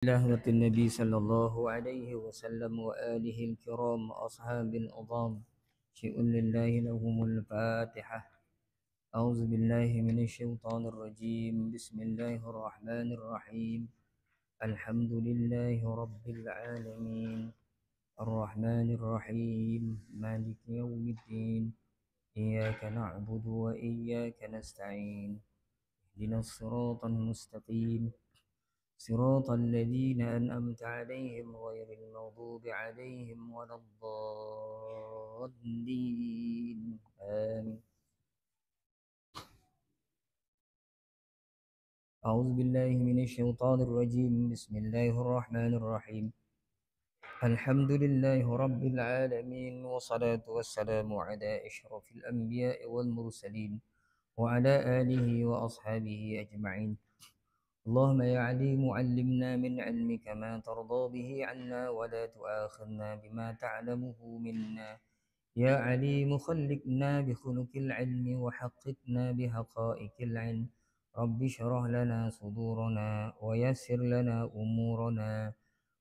لهوة النبي صلى الله عليه وسلم وآله الكرام أصحاب الأضام شيء لله لهم الفاتحة. أعوذ بالله من الشيطان الرجيم. بسم الله الرحمن الرحيم. الحمد لله رب العالمين الرحمن الرحيم مالك يوم الدين إياك نعبد وإياك نستعين اهدنا الصراط المستقيم صراط الذين أنعمت عليهم غير المغضوب عليهم ولا الضالين آمين. أعوذ بالله من الشيطان الرجيم. بسم الله الرحمن الرحيم. الحمد لله رب العالمين والصلاة والسلام على أشرف الأنبياء والمرسلين وعلى آله وأصحابه أجمعين. اللهم يا عليم علمنا من علمك ما ترضى به عنا ولا تؤاخذنا بما تعلمه منا. يا عليم خلقنا بخلق العلم وحققنا بحقائق العلم. رب اشرح لنا صدورنا ويسر لنا أمورنا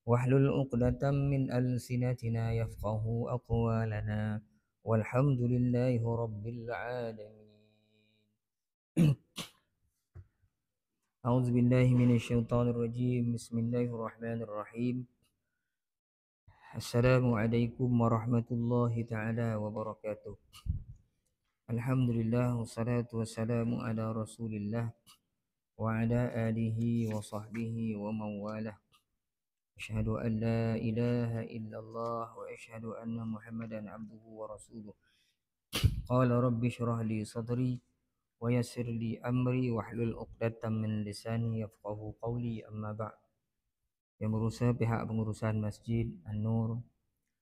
واحلل عقدة من ألسنتنا يفقه أقوالنا والحمد لله رب العالمين. أعوذ بالله من الشيطان الرجيم. بسم الله الرحمن الرحيم. السلام عليكم ورحمة الله تعالى وبركاته. الحمد لله والصلاة والسلام على رسول الله وعلى آله وصحبه ومن والاه. أشهد أن لا إله إلا الله وأشهد أن محمدا عبده ورسوله. قال رب اشرح لي صدري ويسر لي أمري واحلل عقدة من لساني يفقه قولي. أما بعد. Yang berusaha pihak pengurusan Masjid An-Nur,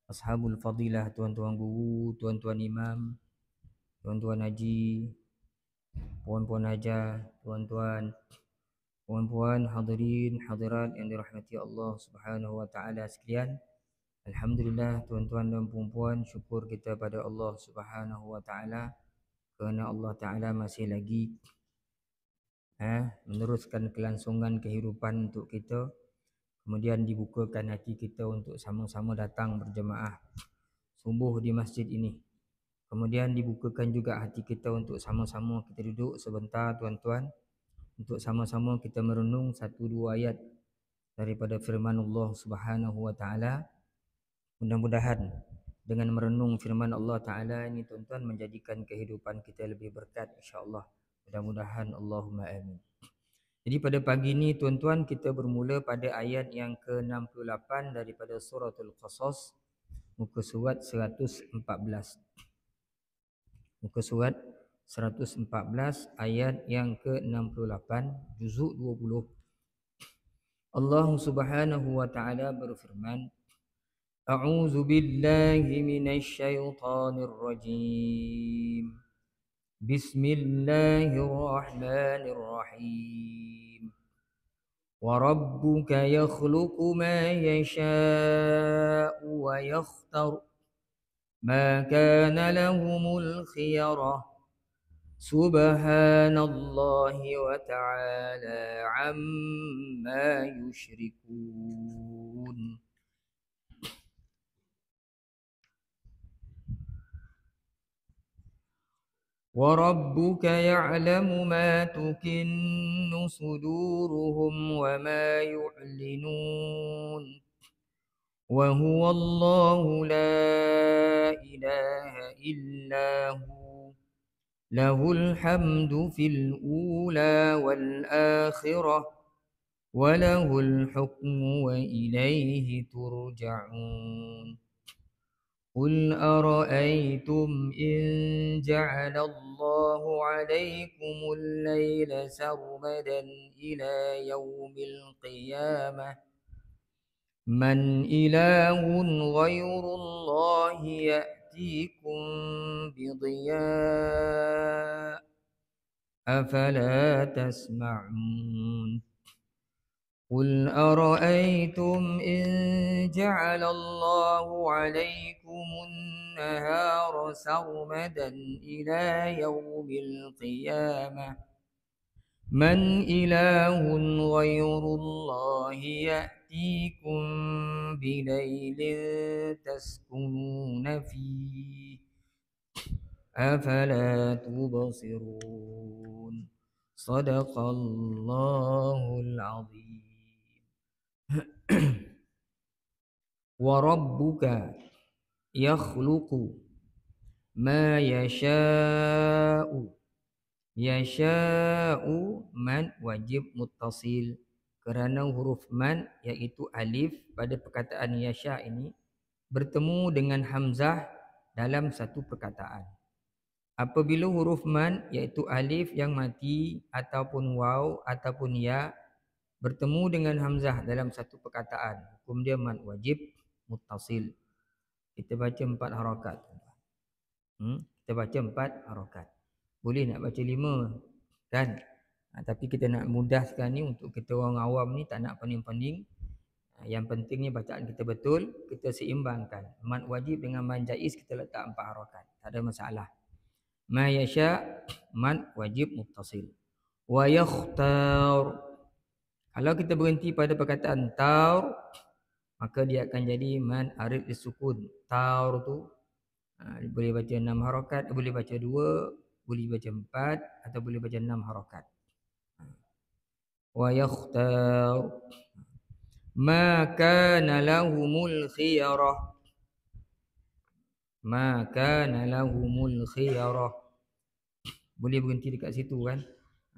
Ashabul Fadilah, tuan-tuan guru, tuan-tuan imam, tuan-tuan haji, puan-puan haja, tuan-tuan, puan-puan hadirin hadirat yang dirahmati Allah Subhanahu wa taala sekalian. Alhamdulillah tuan-tuan dan puan-puan, syukur kita pada Allah Subhanahu wa taala kerana Allah taala masih lagi meneruskan kelangsungan kehidupan untuk kita. Kemudian dibukakan hati kita untuk sama-sama datang berjemaah subuh di masjid ini. Kemudian dibukakan juga hati kita untuk sama-sama kita duduk sebentar tuan-tuan, untuk sama-sama kita merenung satu dua ayat daripada firman Allah Subhanahu wa taala. Mudah-mudahan dengan merenung firman Allah taala ini tuan-tuan menjadikan kehidupan kita lebih berkat insya-Allah. Mudah-mudahan Allahumma amin. Jadi pada pagi ini tuan-tuan kita bermula pada ayat yang ke-68 daripada suratul Qasas, muka surat 114. Muka surat 114 ayat yang ke-68 juzuk 20. Allah Subhanahu wa taala berfirman, A'udzu billahi minasy syaithanir rajim. Bismillahirrahmanirrahim. وربك يخلق ما يشاء ويختار ما كان لهم الخيرة سبحان الله وتعالى عما يشركون. وربك يعلم ما تكن صدورهم وما يعلنون وهو الله لا إله إلا هو له الحمد في الأولى والآخرة وله الحكم وإليه ترجعون. قل أرأيتم إن جعل الله عليكم الليل سرمدا إلى يوم القيامة من إله غير الله يأتيكم بضياء أفلا تسمعون. قل أرأيتم إن جعل الله عليكم النهار سرمدا إلى يوم القيامة من إله غير الله يأتيكم بليل تسكنون فيه أفلا تبصرون صدق الله العظيم وربك يخلق ما يشاء Yasha'u man wajib muttasil kerana huruf man iaitu alif pada perkataan yasha ini bertemu dengan hamzah dalam satu perkataan. Apabila huruf man iaitu alif yang mati ataupun waw ataupun ya bertemu dengan hamzah dalam satu perkataan, hukum dia man wajib muttasil. Kita baca 4 harakat. Kita baca 4 harakat. Boleh nak baca 5 kan? Tapi kita nak mudahkan ni untuk kita orang awam ni, tak nak pening-pening. Yang pentingnya bacaan kita betul, kita seimbangkan. Mad wajib dengan mad jaiz kita letak 4 harakat. Tak ada masalah. Ma yasha mad wajib muttasil. Wa yakhtar. Kalau kita berhenti pada perkataan tar, maka dia akan jadi mad arid disukun. Tar tu boleh baca 6 harakat, boleh baca 2, boleh baca 4 atau boleh baca 6 harakat. Wa yakhtar ma kana lahumul khiyarah. Ma kana lahumul khiyarah. Boleh berhenti dekat situ kan?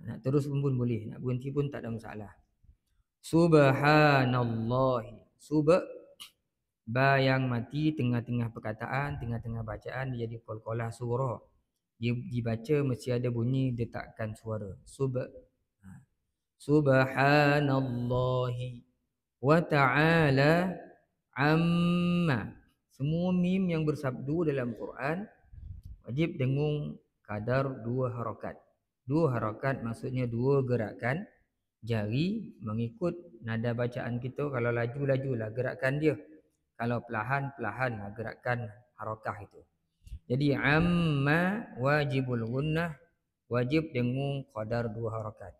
Nak terus pun boleh, nak berhenti pun tak ada masalah. Subhanallahi. Ba yang mati tengah-tengah perkataan, tengah-tengah bacaan dia jadi qalqalah surah. Dia dibaca mesti ada bunyi detakkan suara. Subhanallahi wa ta'ala amma. Semua mim yang bersabdu dalam Quran wajib dengung kadar 2 harakat. 2 harakat maksudnya 2 gerakan jari mengikut nada bacaan kita. Kalau laju-lajulah gerakan dia. Kalau perlahan-perlahanlah gerakan harakah itu. Jadi amma wajibul gunnah, wajib dengung qadar 2 harakat.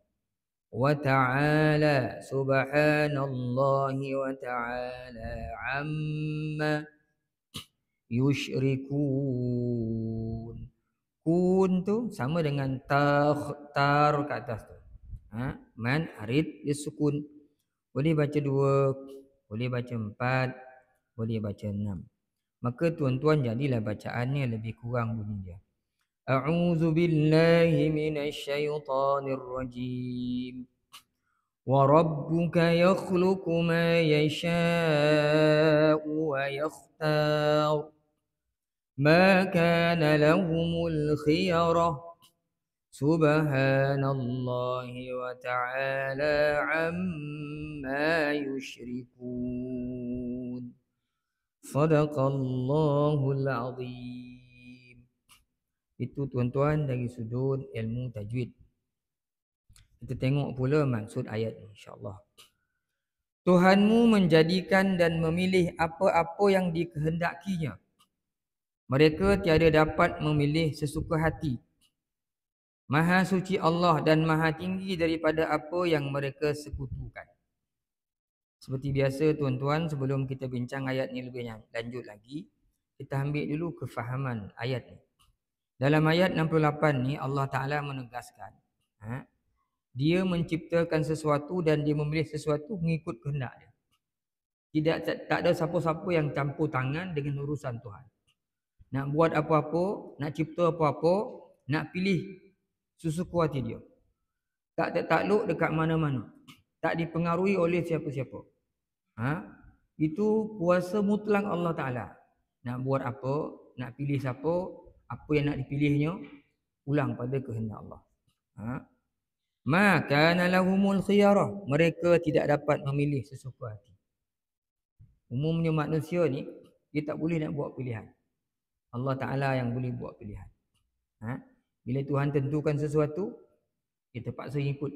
Wa ta'ala subhanallahi wa ta'ala amma yushrikun. Kun tu sama dengan tar kat atas tu. Man arid disukun. Boleh baca 2, boleh baca 4, boleh baca 6. Maka tuan-tuan jadilah bacaannya lebih kurang bunyi dia. A'udzu billahi minasy syaithanir rajim. Wa rabbuka yakhluqu ma yasha'u wa yakhtar. Ma kana lahumul khiyarah. Subhanallahi wa ta'ala amma yushrikun. Sadaqallahul azim. Itu tuan-tuan dari sudut ilmu tajwid. Kita tengok pula maksud ayat ni insya-Allah. Tuhanmu menjadikan dan memilih apa-apa yang dikehendakinya. Mereka tiada dapat memilih sesuka hati. Maha suci Allah dan maha tinggi daripada apa yang mereka sekutukan. Seperti biasa tuan-tuan, sebelum kita bincang ayat ni lebih lanjut lagi, kita ambil dulu kefahaman ayat ni. Dalam ayat 68 ni Allah Ta'ala menegaskan dia menciptakan sesuatu dan dia memilih sesuatu mengikut kehendak dia. Tak ada siapa-siapa yang campur tangan dengan urusan Tuhan. Nak buat apa-apa, nak cipta apa-apa, nak pilih sesuka hati dia. Tak takluk dekat mana-mana. Tak dipengaruhi oleh siapa-siapa. Itu kuasa mutlak Allah Ta'ala. Nak buat apa, nak pilih siapa, apa yang nak dipilihnya, ulang pada kehendak Allah. Ma kana lahumul khiyarah. Mereka tidak dapat memilih sesuka hati. Umumnya manusia ni, dia tak boleh nak buat pilihan. Allah Ta'ala yang boleh buat pilihan. Bila Tuhan tentukan sesuatu, kita terpaksa ikut.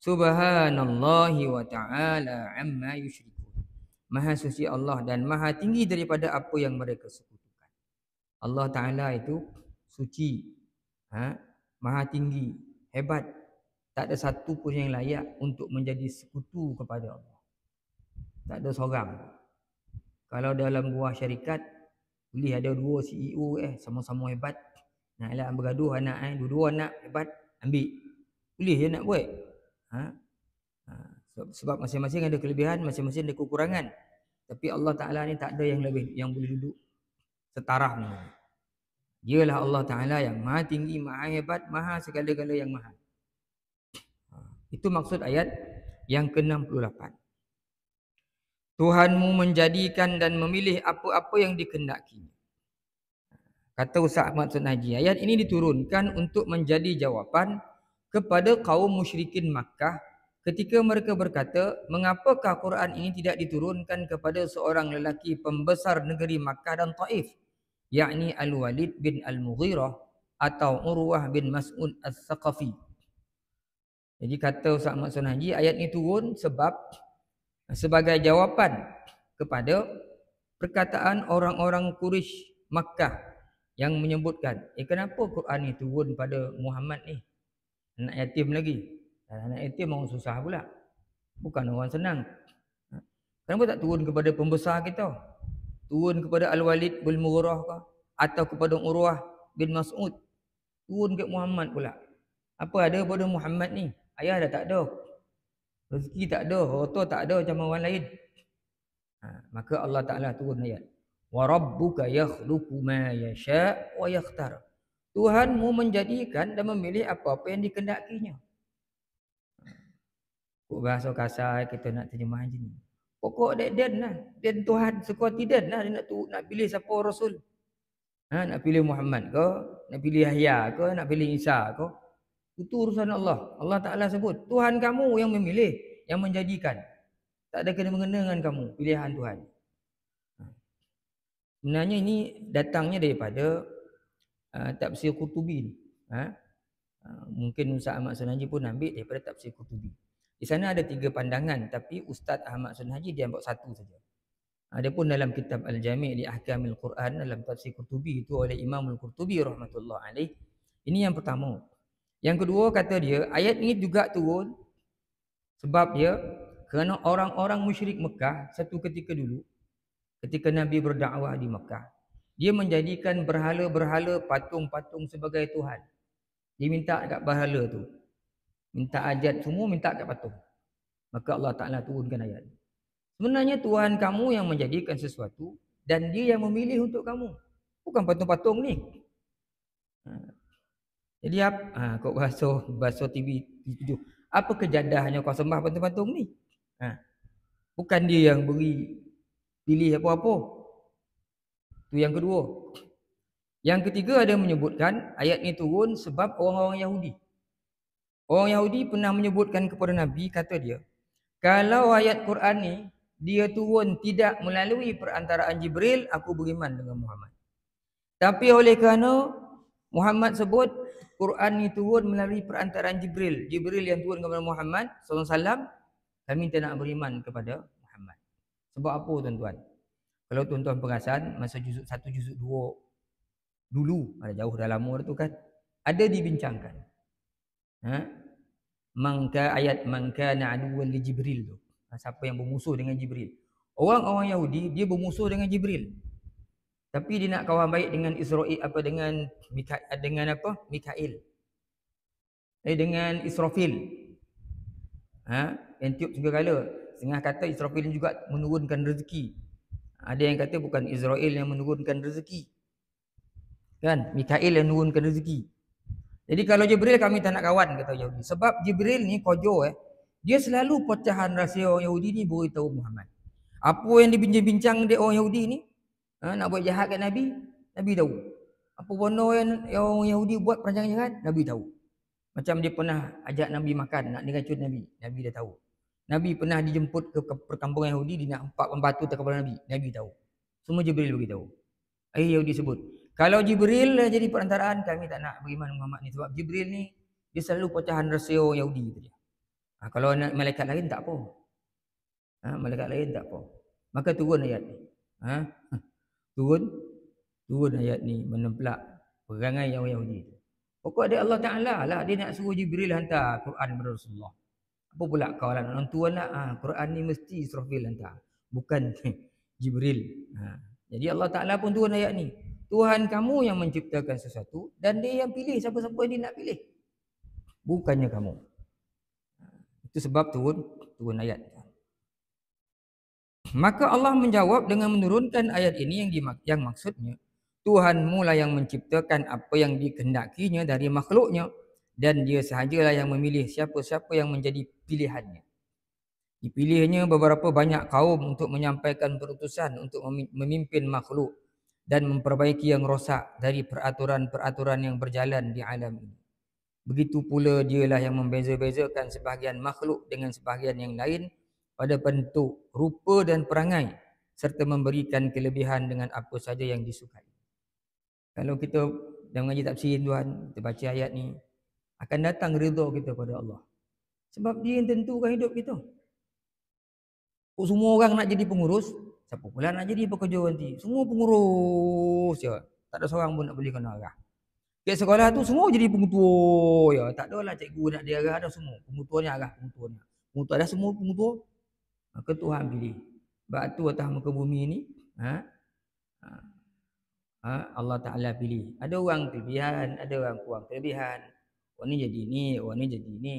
Subhanallahi wa ta'ala amma yushrikun. Maha suci Allah dan maha tinggi daripada apa yang mereka sekutukan. Allah Ta'ala itu suci, maha tinggi, hebat Tak ada satu pun yang layak untuk menjadi sekutu kepada Allah. Tak ada seorang. Kalau dalam buah syarikat, boleh ada dua CEO sama-sama hebat. Nak elak bergaduh anak dua-dua anak hebat, ambil. Boleh je nak buat. Sebab masing-masing ada kelebihan, masing-masing ada kekurangan. Tapi Allah Ta'ala ni tak ada yang lebih, yang boleh duduk setaraf ni. Dialah Allah Ta'ala yang maha tinggi, maha hebat, maha segala-gala yang maha. Itu maksud ayat yang ke-68. Tuhanmu menjadikan dan memilih apa-apa yang dikehendaki. Kata Ustaz Ahmad Sunaji, ayat ini diturunkan untuk menjadi jawapan kepada kaum musyrikin Makkah ketika mereka berkata, mengapakah Quran ini tidak diturunkan kepada seorang lelaki pembesar negeri Makkah dan Taif, yakni Al-Walid bin Al-Mughirah atau Urwah bin Mas'ud Al-Thaqafi. Jadi kata Ustaz Ahmad Sunaji, ayat ini turun sebab sebagai jawapan kepada perkataan orang-orang Quraisy Makkah yang menyebutkan, kenapa Quran ni turun pada Muhammad ni, anak yatim lagi. Anak yatim orang susah pula, bukan orang senang. Kenapa tak turun kepada pembesar kita? Turun kepada Al-Walid bin Mughirah ke, atau kepada Urwah bin Mas'ud? Turun ke Muhammad pula. Apa ada pada Muhammad ni? Ayah dah tak ada, rezeki tak ada, harta tak ada macam orang lain. Maka Allah Ta'ala turun ayat, wa rabbuka yakhluqu ma yasha' wa yakhtar. Tuhanmu menjadikan dan memilih apa-apa yang dikehendakinya. Bahasa kasar kita nak terjemah macam ni. Pokok dia lah, dia Tuhan sekuati dia lah, dia nak pilih siapa rasul. Nak pilih Muhammad ke, nak pilih Yahya ke, nak pilih Isa ke, itu urusan Allah. Allah Ta'ala sebut, Tuhan kamu yang memilih, yang menjadikan. Tak ada kena-mengena dengan kamu, pilihan Tuhan. Sebenarnya ini datangnya daripada tafsir Qurtubi. Mungkin Ustaz Ahmad Sunaji pun ambil daripada tafsir Qurtubi. Di sana ada 3 pandangan, tapi Ustaz Ahmad Sunaji dia ambil satu saja. Adapun dalam kitab Al-Jami' li Ahkamil Quran dalam tafsir Qurtubi itu oleh Imam Al-Qurtubi rahmatullah alaih. Ini yang pertama. Yang kedua kata dia, ayat ini juga turun sebab dia kerana orang-orang musyrik Mekah satu ketika dulu, ketika Nabi berdakwah di Mekah, dia menjadikan berhala-berhala, patung-patung sebagai Tuhan. Dia minta kat berhala tu, minta ajat semua, minta kat patung. Maka Allah Ta'ala turunkan ayat. Sebenarnya Tuhan kamu yang menjadikan sesuatu dan dia yang memilih untuk kamu, bukan patung-patung ni. Jadi apa? Kau bahasa TV 7. Apa kejadahnya kau sembah patung-patung ni? Bukan dia yang beri pilih apa-apa. Itu yang kedua. Yang ketiga ada menyebutkan ayat ni turun sebab orang-orang Yahudi. Orang Yahudi pernah menyebutkan kepada Nabi, kata dia, kalau ayat Quran ni dia turun tidak melalui perantaraan Jibril, aku beriman dengan Muhammad. Tapi oleh kerana Muhammad sebut Quran ni turun melalui perantaraan Jibril, Jibril yang turun kepada Muhammad SAW, kami tak nak beriman kepada Muhammad. Sebab apa tuan-tuan? Kalau tuan-tuan perasan, masa juzuk 1, juzuk 2 dulu, ada jauh dah lama tu kan, ada dibincangkan. Ayat mangkana aduwan li Jibril tu. Siapa yang bermusuh dengan Jibril? Orang-orang Yahudi dia bermusuh dengan Jibril. Tapi dia nak kawan baik dengan Israel, dengan Mikail. Dengan Israfil. Yang tiup 3 kala. Setengah kata Israfil juga menurunkan rezeki. Ada yang kata bukan Israel yang menurunkan rezeki. Kan? Mikail yang menurunkan rezeki. Jadi kalau Jibril kami tak nak kawan, kata Yahudi. Sebab Jibril ni kojo dia selalu pecahan rahsia orang Yahudi ni beritahu Muhammad. Apa yang dibincang-bincang dia orang Yahudi ni, nak buat jahat kat Nabi, Nabi tahu. Apa benda yang orang Yahudi buat perancangan jahat, Nabi tahu. Macam dia pernah ajak Nabi makan, nak diracun Nabi, Nabi dah tahu. Nabi pernah dijemput ke perkampungan Yahudi, dia nak empak pembatu tak kepada Nabi, Nabi tahu. Semua Jibril beritahu. Yahudi sebut, kalau Jibril jadi perantaraan, kami tak nak beriman Muhammad ni. Sebab Jibril ni dia selalu pecahan rahsia orang Yahudi tadi. Kalau malaikat lain tak apa. Malaikat lain tak apa. Maka turun ayat ni. Turun ayat ni menempelak perangai yang Yahudi tu. Pokok dia Allah Ta'ala lah, dia nak suruh Jibril hantar Quran kepada Rasulullah. Apa pula kau lah nak tuan nak Quran ni mesti Israfil hantar, bukan Jibril. Jadi Allah Ta'ala pun turun ayat ni. Tuhan kamu yang menciptakan sesuatu dan dia yang pilih siapa-siapa dia nak pilih, bukannya kamu. Itu sebab turun ayat. Maka Allah menjawab dengan menurunkan ayat ini yang maksudnya Tuhanmu lah yang menciptakan apa yang dikehendakinya dari makhluknya dan dia sahajalah yang memilih siapa-siapa yang menjadi pilihannya. Dipilihnya beberapa banyak kaum untuk menyampaikan perutusan untuk memimpin makhluk dan memperbaiki yang rosak dari peraturan-peraturan yang berjalan di alam ini. Begitu pula dialah yang membeza-bezakan sebahagian makhluk dengan sebahagian yang lain pada bentuk, rupa dan perangai serta memberikan kelebihan dengan apa saja yang disukai. Kalau kita dah mengaji tafsir Tuhan, kita baca ayat ni, akan datang redha kita pada Allah. Sebab dia yang tentukan hidup kita. Semua orang nak jadi pengurus, siapa pula nak jadi pekerja nanti? Semua pengurus je. Tak ada seorang pun nak belikan arah. Kat sekolah tu semua jadi pengutua ya. Tak adalah cikgu nak dia arah, ada semua. Pengutuanya arah pengutuanya. Pengutua ada semua pengutua. Maka Tuhan pilih. Sebab tu atas muka bumi ni, Allah Ta'ala pilih. Ada orang kelebihan, ada orang kurang kelebihan. Orang ni jadi ni, orang ni jadi ni.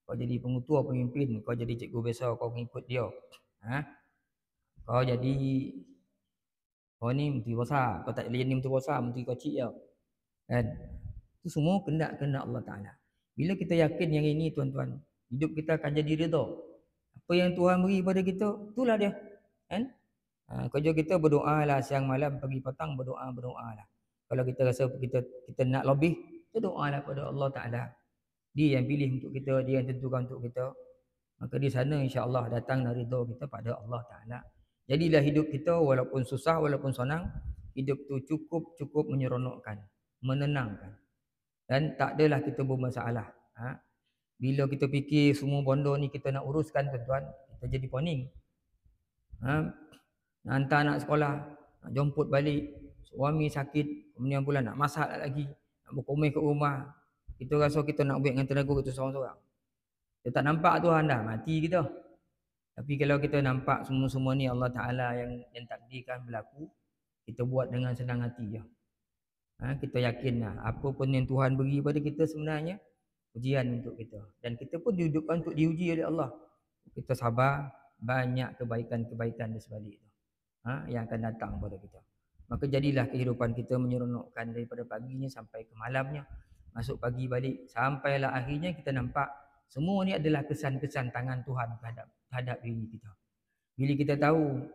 Kau jadi pengutua, pemimpin, kau jadi cikgu besar, kau mengikut dia. Kau jadi kau ni menteri besar, kau tak boleh jadi menteri besar, menteri kecil je. Kan? Itu semua kehendak Allah Ta'ala. Bila kita yakin yang ini tuan-tuan, hidup kita akan jadi redha. Apa yang Tuhan beri pada kita, itulah dia. Kan? Kerja kita berdoa lah siang malam, pagi petang berdoa lah. Kalau kita rasa kita nak lebih, kita doa lah pada Allah Ta'ala. Dia yang pilih untuk kita, dia yang tentukan untuk kita. Maka di sana insya-Allah datang ridha kita pada Allah Ta'ala. Jadilah hidup kita walaupun susah, walaupun senang, hidup tu cukup menyeronokkan, menenangkan. Dan tak adalah kita bermasalah. Bila kita fikir semua benda ni kita nak uruskan tuan-tuan, kita jadi poning. Nak hantar anak sekolah, nak jemput balik, suami sakit, kemudian pula nak masak lagi, nak berkomel kat rumah. Kita rasa kita nak buat dengan tenaga kita seorang-seorang. Kita tak nampak Tuhan dah, mati kita. Tapi kalau kita nampak semua-semua ni Allah Ta'ala yang takdirkan berlaku, kita buat dengan senang hati je. Kita yakinlah apa pun yang Tuhan beri pada kita sebenarnya ujian untuk kita. Dan kita pun dihidupkan untuk diuji oleh Allah. Kita sabar, banyak kebaikan-kebaikan di sebalik itu yang akan datang pada kita. Maka jadilah kehidupan kita menyeronokkan daripada paginya sampai ke malamnya. Masuk pagi balik, sampailah akhirnya kita nampak semua ni adalah kesan-kesan tangan Tuhan terhadap diri kita. Bila kita tahu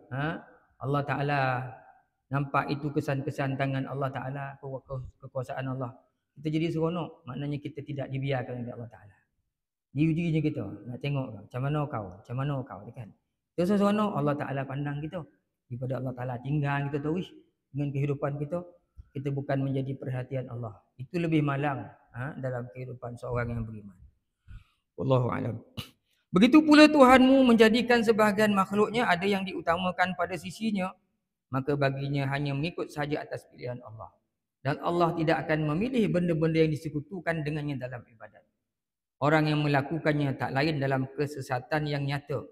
Allah Ta'ala, nampak itu kesan-kesan tangan Allah Ta'ala, kekuasaan Allah, kita jadi seronok. Maknanya kita tidak dibiarkan oleh Allah Ta'ala. Diujinya kita, nak tengok macam mana kau kan. Kita seronok, Allah Ta'ala pandang kita. Daripada Allah Ta'ala tinggal kita terus dengan kehidupan kita, kita bukan menjadi perhatian Allah. Itu lebih malang dalam kehidupan seorang yang beriman. Wallahu a'lam. Begitu pula Tuhanmu menjadikan sebahagian makhluknya ada yang diutamakan pada sisinya, maka baginya hanya mengikut saja atas pilihan Allah. Dan Allah tidak akan memilih benda-benda yang disekutukan dengannya dalam ibadat. Orang yang melakukannya tak lain dalam kesesatan yang nyata.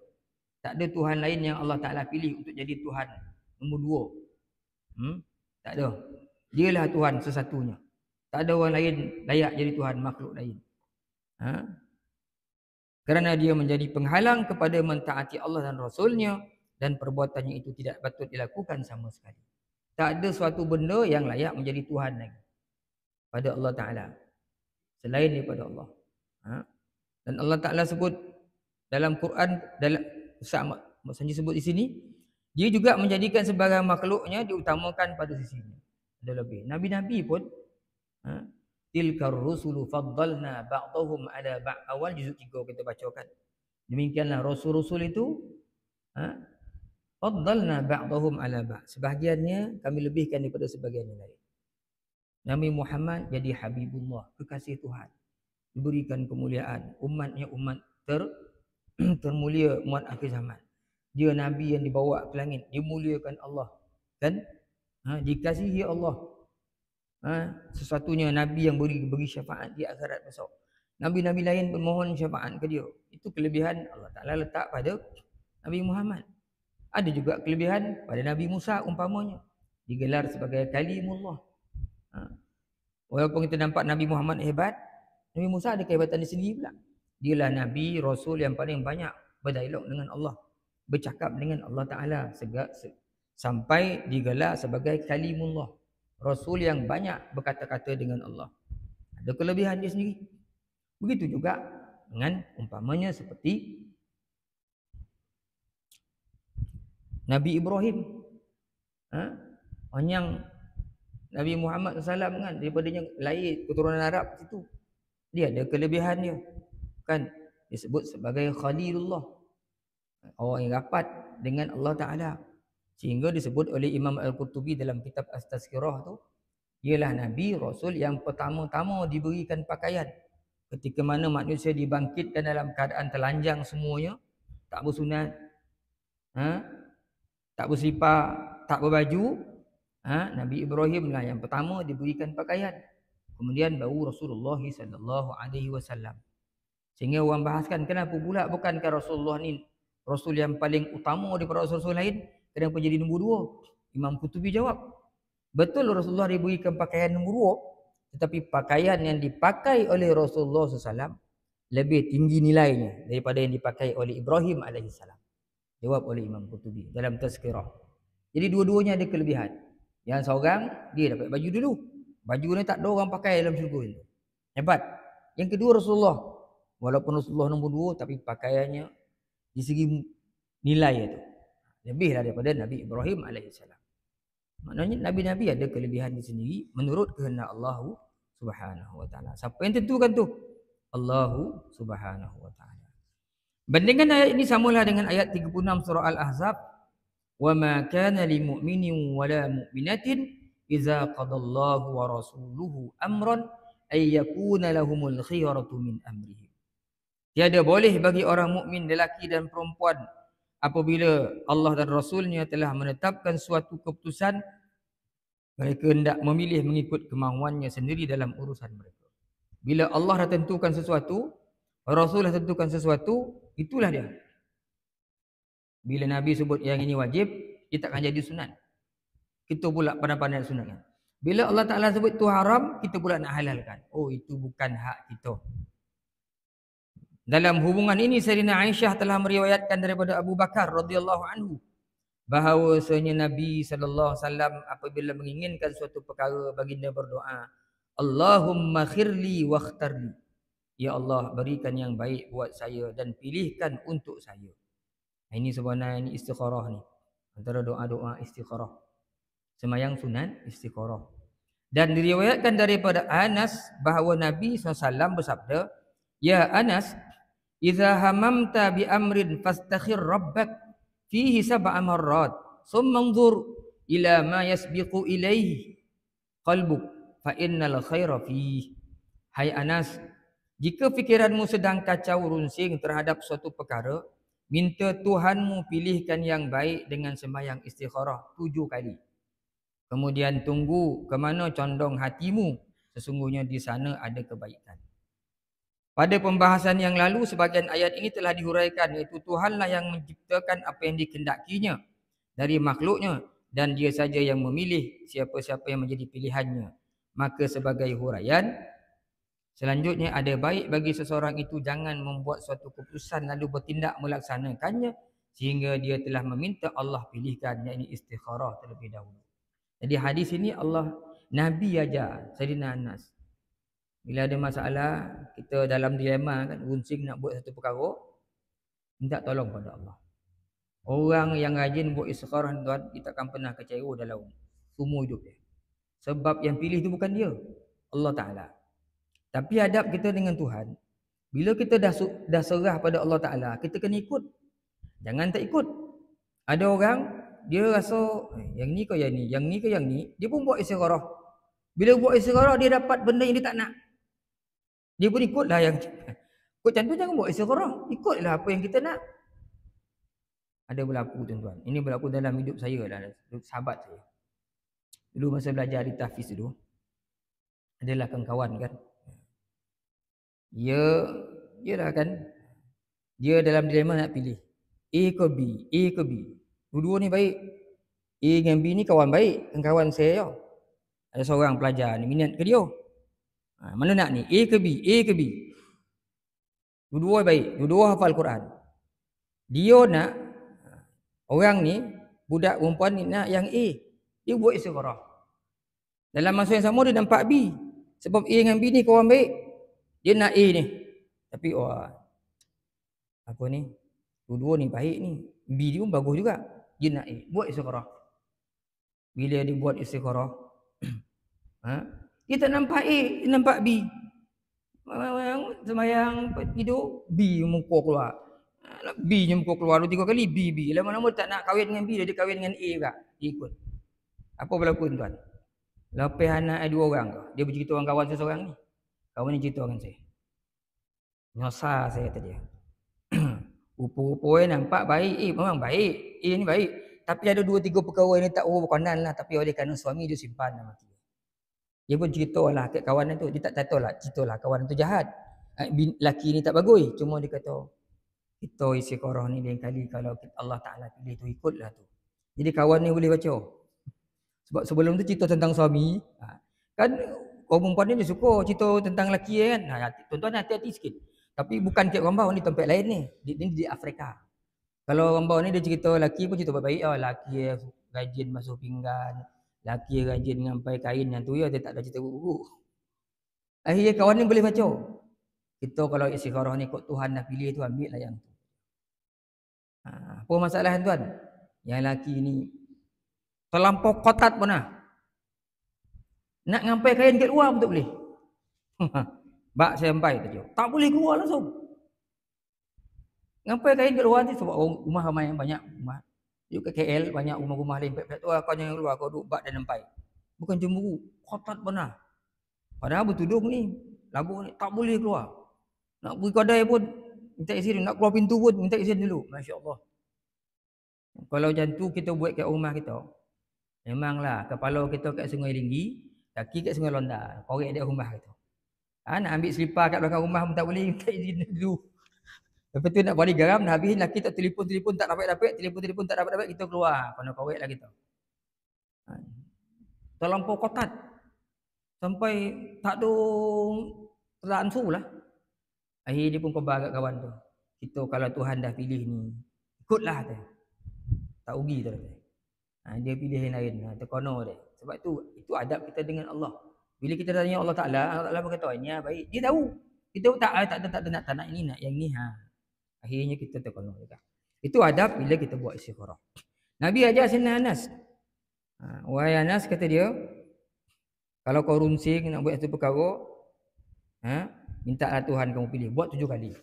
Tak ada Tuhan lain yang Allah Ta'ala pilih untuk jadi Tuhan nombor dua. Tak ada. Dialah Tuhan sesatunya. Tak ada orang lain layak jadi Tuhan makhluk lain. Kerana dia menjadi penghalang kepada mentaati Allah dan Rasulnya, dan perbuatannya itu tidak patut dilakukan sama sekali. Tak ada suatu benda yang layak menjadi Tuhan lagi pada Allah Ta'ala selain daripada Allah. Dan Allah Ta'ala sebut dalam Quran, dalam Sanji sebut di sini, dia juga menjadikan sebarang makhluknya diutamakan pada sisinya. Ada lebih. Nabi-nabi pun tilkar rusulu faddalna ba'dahum ala ba'd. Awal juzuk 3 kita bacakan. Demikianlah rasul-rasul itu faddalna ba'dahum ala ba'd. Sebahagiannya kami lebihkan daripada sebahagian yang lain. Nabi Muhammad jadi Habibullah, kekasih Tuhan. Diberikan kemuliaan. Umatnya umat termulia, umat akhir zaman. Dia Nabi yang dibawa ke langit, dimuliakan Allah. Kan? Dikasihi Allah. Sesuatunya Nabi yang beri syafaat di akhirat besok. Nabi-Nabi lain bermohon syafaat ke dia. Itu kelebihan Allah Ta'ala letak pada Nabi Muhammad. Ada juga kelebihan pada Nabi Musa umpamanya. Digelar sebagai kalimullah. Walaupun kita nampak Nabi Muhammad hebat, Nabi Musa ada kehebatan di sendiri pula. Dialah Nabi, Rasul yang paling banyak berdialog dengan Allah. Bercakap dengan Allah Ta'ala. Sampai digelar sebagai kalimullah. Rasul yang banyak berkata-kata dengan Allah. Ada kelebihan dia sendiri. Begitu juga dengan umpamanya seperti Nabi Ibrahim. Yang Nabi Muhammad SAW kan, daripadanya lahir keturunan Arab situ. Dia ada kelebihan dia. Kan disebut sebagai Khalilullah. Orang yang rapat dengan Allah Ta'ala. Sehingga disebut oleh Imam Al-Qurtubi dalam kitab As-Tazkirah tu, ialah Nabi Rasul yang pertama-tama diberikan pakaian. Ketika mana manusia dibangkitkan dalam keadaan telanjang semuanya, tak bersunat, tak bersifar, tak berbaju, Nabi Ibrahim lah yang pertama diberikan pakaian. Kemudian baru Rasulullah SAW. Sehingga orang bahaskan, kenapa pula bukankah Rasulullah ni Rasul yang paling utama daripada Rasul-Rasul lain? Kenapa jadi nombor 2? Imam Qurtubi jawab, betul Rasulullah diberikan pakaian nombor 2, tetapi pakaian yang dipakai oleh Rasulullah SAW lebih tinggi nilainya daripada yang dipakai oleh Ibrahim AS. Jawab oleh Imam Qurtubi dalam Tazkirah. Jadi dua-duanya ada kelebihan. Yang seorang dia dapat baju dulu. Baju ni tak ada orang pakai dalam syurga itu. Hebat. Yang kedua Rasulullah. Walaupun Rasulullah nombor 2, tapi pakaiannya di segi nilai itu lebihlah daripada Nabi Ibrahim AS. Maknanya Nabi-Nabi ada kelebihan di sendiri menurut kehendak Allah Subhanahu Wa Taala. Siapa yang tentukan tu? Allah Subhanahu Wa Taala. Bandingkan ayat ini samalah dengan ayat 36 surah Al-Ahzab. Wa ma kana lil mu'minin wa la mu'minatin idza qadallahu wa rasuluhu amran ay yakuna lahumul khiyaratu min amrihim. Tiada boleh bagi orang mukmin lelaki dan perempuan apabila Allah dan Rasulnya telah menetapkan suatu keputusan, mereka hendak memilih mengikut kemahuannya sendiri dalam urusan mereka. Bila Allah dah tentukan sesuatu, Rasul dah tentukan sesuatu, itulah dia. Bila Nabi sebut yang ini wajib, kita akan jadi sunat. Kita pula pandai-pandai sunatkan. Bila Allah Ta'ala sebut itu haram, kita pula nak halalkan. Oh, itu bukan hak kita. Dalam hubungan ini Sayyidina Aisyah telah meriwayatkan daripada Abu Bakar radhiyallahu anhu bahawasanya Nabi sallallahu alaihi wasallam apabila menginginkan suatu perkara, baginda berdoa, Allahumma khirli wakhtarli. Ya Allah, berikan yang baik buat saya dan pilihkan untuk saya. Ini sebenarnya ini istikharah ni. Antara doa-doa istikharah. Semayang sunat istikharah. Dan diriwayatkan daripada Anas bahawa Nabi SAW bersabda, Ya Anas, idza hamamta bi amrin fastakhir rabbak fihi sab'a marrat, thumma anzur ila ma yasbiqu ilaihi qalbuk fa innal khaira fihi. Hai Anas, jika fikiranmu sedang kacau runsing terhadap suatu perkara, minta Tuhanmu pilihkan yang baik dengan sembahyang istikharah 7 kali. Kemudian tunggu ke mana condong hatimu, sesungguhnya di sana ada kebaikan. Pada pembahasan yang lalu, sebahagian ayat ini telah dihuraikan, iaitu Tuhanlah yang menciptakan apa yang dikehendakinya dari makhluknya, dan dia saja yang memilih siapa-siapa yang menjadi pilihannya. Maka sebagai huraian, selanjutnya ada baik bagi seseorang itu jangan membuat suatu keputusan lalu bertindak melaksanakannya sehingga dia telah meminta Allah pilihkan, yakni istikharah terlebih dahulu. Jadi hadis ini Nabi ajar Sayyidina Anas. Bila ada masalah, kita dalam dilema kan, runsing nak buat satu perkara, minta tolong pada Allah. Orang yang rajin buat istikharah tuan, kita takkan pernah kecewa dalam semua hidup dia. Sebab yang pilih itu bukan dia, Allah Ta'ala. Tapi adab kita dengan Tuhan, bila kita dah serah pada Allah Ta'ala, kita kena ikut. Jangan tak ikut. Ada orang, dia rasa, yang ni ke yang ni, yang ni ke yang ni, dia pun buat istikharah. Bila buat istikharah, dia dapat benda yang dia tak nak. Dia pun ikutlah yang ikut macam tu, jangan buat istikharah. Ikutlah apa yang kita nak. Ada berlaku tuan-tuan. Ini berlaku dalam hidup saya lah, sahabat saya. Dulu masa belajar di tahfiz dulu, adalah kawan kan. Dia lah kan. Dia dalam dilema nak pilih A ke B, A ke B. Dua-dua ni baik. A dengan B ni kawan baik, kawan saya tau. Ada seorang pelajar ni minat ke dia. Mana nak ni? A ke B? A ke B? Dua-dua baik, dua-dua hafal Quran. Dia nak orang ni, budak perempuan ni nak yang A. Dia buat istigharah. Dalam masa yang sama dia nampak B. Sebab A dengan B ni kawan baik. Dia nak A ni. Tapi apa ni? Dua-dua ni baik ni. B dia pun bagus juga. Dia nak A. Buat istigharah. Bila dia buat istigharah, dia tak nampak A, dia nampak B. Semayang tidur, B muka keluar. B nya muka keluar 2-3 kali, B. Lama-lama tak nak kahwin dengan B, dia kahwin dengan A juga. Dia ikut. Apa berlaku tuan? Lepas anak ada 2 orang, dia bercerita orang kawan seseorang ni. Kawan ni cerita dengan saya. Nyosah saya kata dia. Rupa-rupanya nampak baik. Memang baik. A ni baik. Tapi ada 2-3 perkara yang tak berkenan lah. Tapi oleh kerana suami dia simpan dalam hati. Dia pun cerita lah kat kawan tu. Dia tak tahu lah. Cerita lah kawan tu jahat. Laki ni tak bagus. Cuma dia kata, kita isi korah ni lain kali kalau Allah Ta'ala pilih tu ikutlah tu. Jadi kawan ni boleh baca. Sebab sebelum tu cerita tentang suami. Kan orang perempuan ni dia suka cerita tentang lelaki kan. Tuan-tuan hati-hati sikit. Tapi bukan kat Rambau ni, tempat lain ni. Dia di Afrika. Kalau Rambau ni dia cerita lelaki pun cerita baik-baik. Lelaki rajin basuh pinggan. Lelaki rajin ngampai kain yang tu. Dia tak ada cerita buruk. Akhirnya kawan ni boleh baca. Kita kalau istigharah ni kot Tuhan dah pilih tu, ambil lah yang tu. Apa masalah tuan? Yang lelaki ni terlampau kotat pun lah. Nak ngampai kain kat luar pun tak boleh. Bak sampai tadi. Tak boleh keluar langsung. Ngampai kain kat luar ni sebab rumah ramai yang banyak rumah. Di KL banyak rumah-rumah lain. Tu kau jangan keluar, kau duduk bak dan nampai. Bukan cemburu, kotat benar. Padahal bertudung ni, labu ni tak boleh keluar. Nak pergi kedai pun minta izin, nak keluar pintu pun minta izin dulu. Masya-Allah. Kalau macam tu kita buat kat rumah kita, memanglah kepala kita kat Sungai Linggi, kaki kat Sungai Lontar. Korek dia rumah kita. Nak ambil selipar kat belakang rumah pun tak boleh, minta izin dulu. Lepas tu nak balik garam, dah habis lelaki tak telefon tak dapat, telefon tak dapat, kita keluar. Kena korek lah kita. Terlampau kotat. Sampai tak ada terlangsung lah. Akhirnya dia pun khabar kat kawan tu. Kita kalau Tuhan dah pilih ni, ikutlah dia. Tak rugi tu. Dia pilih yang lain. Terkono dia. Sebab itu adab kita dengan Allah. Bila kita tanya Allah Ta'ala berkata, ini baik. Dia tahu. Kita tak nak ini, nak yang ni. Akhirnya kita terkono juga. Itu adab bila kita buat istigharah. Nabi ajar Sayyidina Anas. Wahai Anas, kata dia, kalau kau runsing nak buat satu perkara, mintalah Tuhan kamu pilih. Buat 7 kali.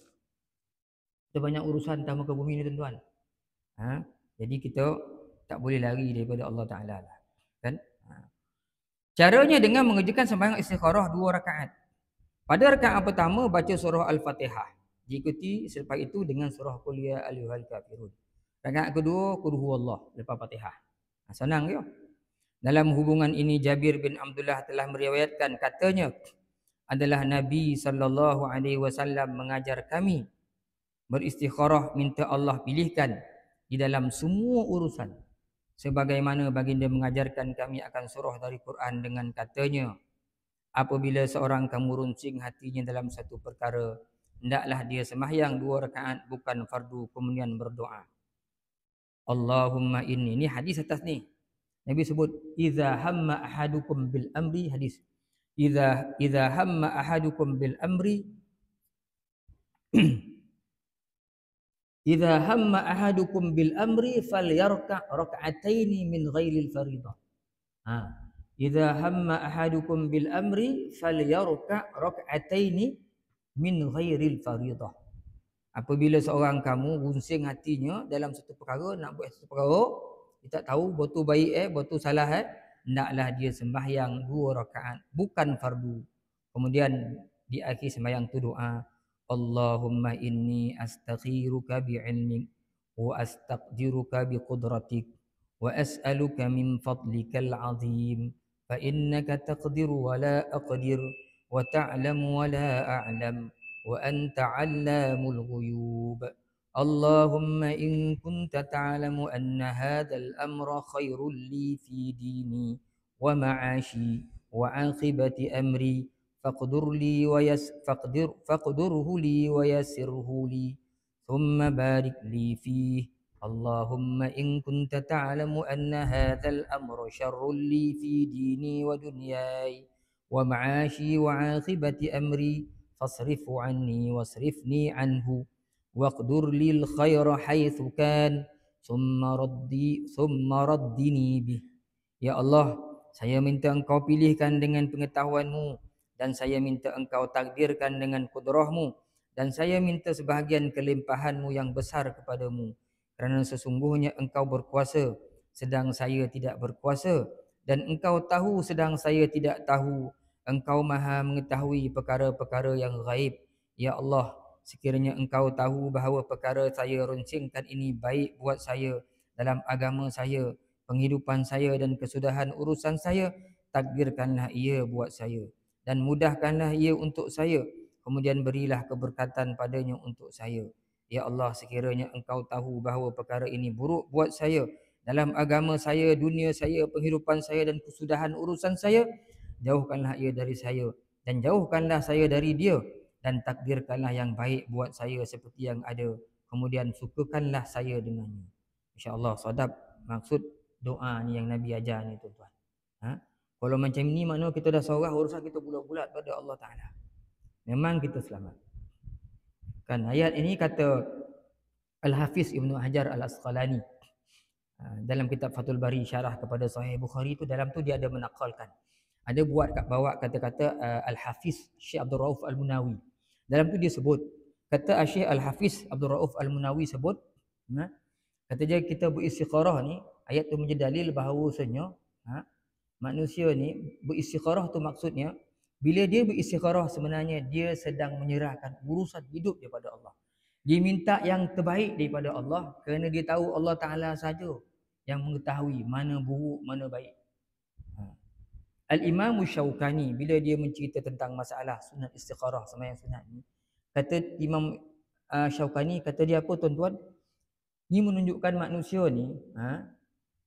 Kita banyak urusan tamu ke bumi ni tuan-tuan. Jadi kita tak boleh lari daripada Allah Ta'ala lah. Kan? Caranya dengan mengerjakan sembahyang istigharah 2 rakaat. Pada rakaat pertama baca surah Al-Fatihah. Diikuti selepas itu dengan surah Qul ya ayyuhal kafirun. Rakaat kedua Qul huwallah lepas Fatihah. Senang ke? Dalam hubungan ini Jabir bin Abdullah telah meriwayatkan katanya adalah Nabi SAW mengajar kami beristikharah minta Allah pilihkan di dalam semua urusan. Sebagaimana baginda mengajarkan kami akan surah dari Quran dengan katanya, apabila seorang kamu runcing hatinya dalam satu perkara, hendaklah dia sembahyang 2 rakaat bukan fardu kemudian berdoa. Allahumma inni, ini hadis atas ni. Nabi sebut idza hamma ahadukum bil amri, hadis. Idza hamma ahadukum bil amri idza hamma ahadukum bil amri falyarka' rak'ataini min ghairil fariḍah. Idza hamma ahadukum bil amri falyarka' rak'ataini min ghairil fariḍah. Apabila seorang kamu runsing hatinya dalam satu perkara, nak buat satu perkara, dia tak tahu betul baik betul salah hendaklah dia sembahyang 2 rakaat bukan fardu. Kemudian di akhir sembahyang tu doa, Allahumma inni astakhiruka bi'ilmik wa astaqdiruka biqudratik wa as'aluka min fadlikal azim فإنك تقدر ولا أقدر وتعلم ولا أعلم وأنت علام الغيوب اللهم إن كنت تعلم أن هذا الأمر خير لي في ديني ومعاشي وعاقبة أمري فاقدره لي ويسره لي ثم بارك لي فيه اللهم إن كنت تعلم أن هذا الأمر شر لي في ديني ودنياي ومعاشي وعاقبة أمري فاصرفه عني واصرفني عنه واقدر لي الخير حيث كان ثم ردني به. Ya Allah, saya minta Engkau pilihkan dengan pengetahuan-Mu dan saya minta Engkau takdirkan dengan kudrah-Mu dan saya minta sebahagian kelimpahan-Mu yang besar kepadamu kerana sesungguhnya Engkau berkuasa sedang saya tidak berkuasa dan Engkau tahu sedang saya tidak tahu. Engkau Maha mengetahui perkara-perkara yang gaib. Ya Allah, sekiranya Engkau tahu bahawa perkara saya runsingkan ini baik buat saya dalam agama saya, penghidupan saya dan kesudahan urusan saya, takdirkanlah ia buat saya dan mudahkanlah ia untuk saya, kemudian berilah keberkatan padanya untuk saya. Ya Allah, sekiranya Engkau tahu bahawa perkara ini buruk buat saya dalam agama saya, dunia saya, penghidupan saya dan kesudahan urusan saya, jauhkanlah ia dari saya dan jauhkanlah saya dari dia dan takdirkanlah yang baik buat saya seperti yang ada, kemudian sukakanlah saya dengannya. InsyaAllah sadap maksud doa ni yang Nabi ajar ni tuan-tuan. Kalau macam ni maknanya kita dah sorah urusan kita bulat-bulat pada Allah Ta'ala. Memang kita selamat. Kan ayat ini kata Al-Hafiz Ibnu Hajar Al-Asqalani dalam kitab Fathul Bari syarah kepada Sahih Bukhari tu, dalam tu dia ada menakalkan. Ada bawa kata-kata Al-Hafiz Syekh Abdul Rauf Al-Munawi. Dalam tu dia sebut, kata Syekh Al-Hafiz Abdul Rauf Al-Munawi sebut, kata dia kita beristikharah ni, ayat tu menjadi dalil bahawasanya manusia ni beristikharah tu maksudnya bila dia beristikharah sebenarnya dia sedang menyerahkan urusan hidup dia pada Allah. Dia minta yang terbaik daripada Allah kerana dia tahu Allah Ta'ala saja yang mengetahui mana buruk, mana baik. Al-Imam Syaukani bila dia mencerita tentang masalah sunat istikharah sembahyang sunat ni, kata Imam Syaukani, kata dia apa tuan-tuan? Ni menunjukkan manusia ni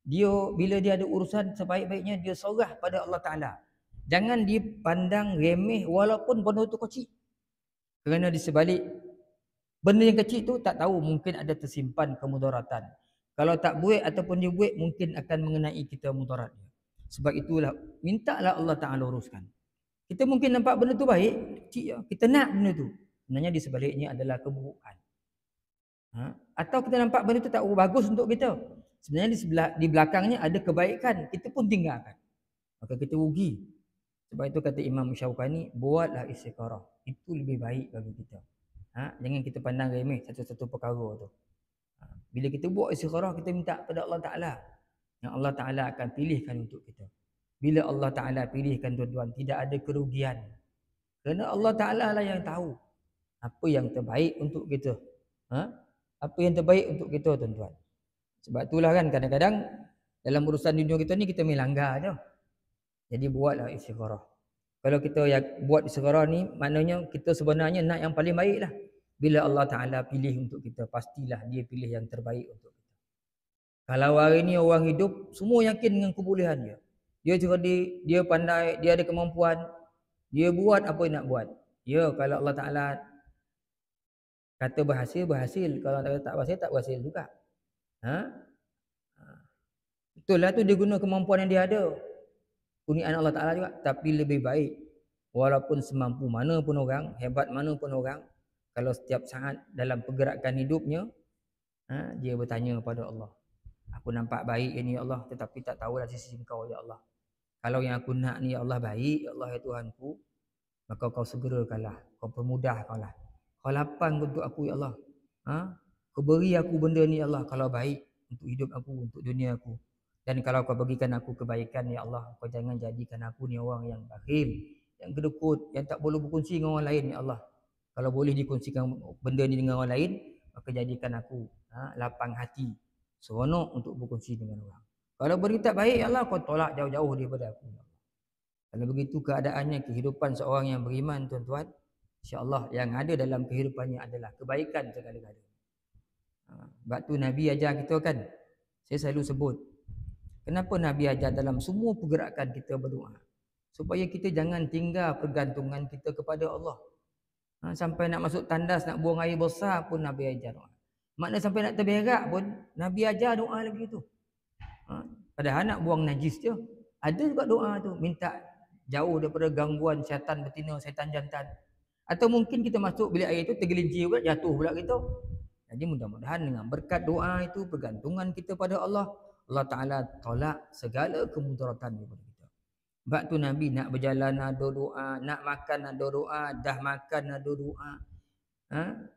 dia bila dia ada urusan sebaik-baiknya dia sorah pada Allah Ta'ala. Jangan dipandang remeh walaupun benda tu kecil. Kerana di sebalik benda yang kecil tu tak tahu mungkin ada tersimpan kemudaratan. Kalau tak buat ataupun dia buat mungkin akan mengenai kita mudaratnya. Sebab itulah mintalah Allah Ta'ala uruskan. Kita mungkin nampak benda tu baik, kecil je. Kita nak benda tu. Sebenarnya di sebaliknya adalah keburukan. Atau kita nampak benda tu tak bagus untuk kita. Sebenarnya di belakangnya ada kebaikan, kita pun tinggalkan. Maka kita rugi. Sebab itu kata Imam Syaukani, buatlah istikharah. Itu lebih baik bagi kita. Jangan kita pandang remeh satu-satu perkara tu. Bila kita buat istikharah, kita minta pada Allah Ta'ala, yang Allah Ta'ala akan pilihkan untuk kita. Bila Allah Ta'ala pilihkan tuan-tuan, tidak ada kerugian. Kerana Allah Ta'ala lah yang tahu apa yang terbaik untuk kita. Apa yang terbaik untuk kita tuan-tuan. Sebab itulah kan kadang-kadang dalam urusan dunia kita ni kita main langgar je. Jadi buatlah istikharah. Kalau kita buat istikharah ni, maknanya kita sebenarnya nak yang paling baik lah. Bila Allah Ta'ala pilih untuk kita, pastilah dia pilih yang terbaik untuk kita. Kalau hari ni orang hidup, semua yakin dengan kebolehan dia. Dia cerdik, dia pandai, dia ada kemampuan. Dia buat apa yang nak buat. Ya, kalau Allah Ta'ala kata berhasil, berhasil. Kalau tak berhasil, tak berhasil juga. Betul lah tu dia guna kemampuan yang dia ada. Kurniaan Allah Ta'ala juga. Tapi lebih baik, walaupun semampu mana pun orang, hebat mana pun orang, kalau setiap saat dalam pergerakan hidupnya, dia bertanya kepada Allah, aku nampak baik ini ya Allah, tetapi tak tahulah sisi Engkau ya Allah. Kalau yang aku nak ni ya Allah baik, ya Allah ya Tuhanku, maka kau segerakanlah, kau permudahkanlah, kau lapang untuk aku ya Allah. Kau beri aku benda ni ya Allah kalau baik untuk hidup aku, untuk dunia aku. Dan kalau kau bagikan aku kebaikan ya Allah, kau jangan jadikan aku ni orang yang bakhil, yang kedekut, yang tak boleh berkongsi dengan orang lain ya Allah. Kalau boleh dikongsikan benda ni dengan orang lain, maka jadikan aku lapang hati, seronok untuk berkongsi dengan orang. Kalau beri tak baik ya Allah, kau tolak jauh-jauh daripada aku ya Allah. Kalau begitu keadaannya, kehidupan seorang yang beriman, tuan-tuan, insya-Allah yang ada dalam kehidupannya adalah kebaikan segala-galanya. Sebab tu Nabi ajar kita kan. Saya selalu sebut, kenapa Nabi ajar dalam semua pergerakan kita berdoa? Supaya kita jangan tinggal pergantungan kita kepada Allah. Sampai nak masuk tandas, nak buang air besar pun Nabi ajar doa. Makna sampai nak terberak pun Nabi ajar doa lagi tu. Padahal nak buang najis je. Ada juga doa tu, minta jauh daripada gangguan syaitan betina, syaitan jantan. Atau mungkin kita masuk bilik air tu tergelincir pula, jatuh pula kita. Jadi mudah-mudahan dengan berkat doa itu, pergantungan kita pada Allah, Allah Ta'ala tolak segala kemudaratan daripada kita. Sebab tu Nabi nak berjalan ada doa, nak makan ada doa, dah makan ada doa.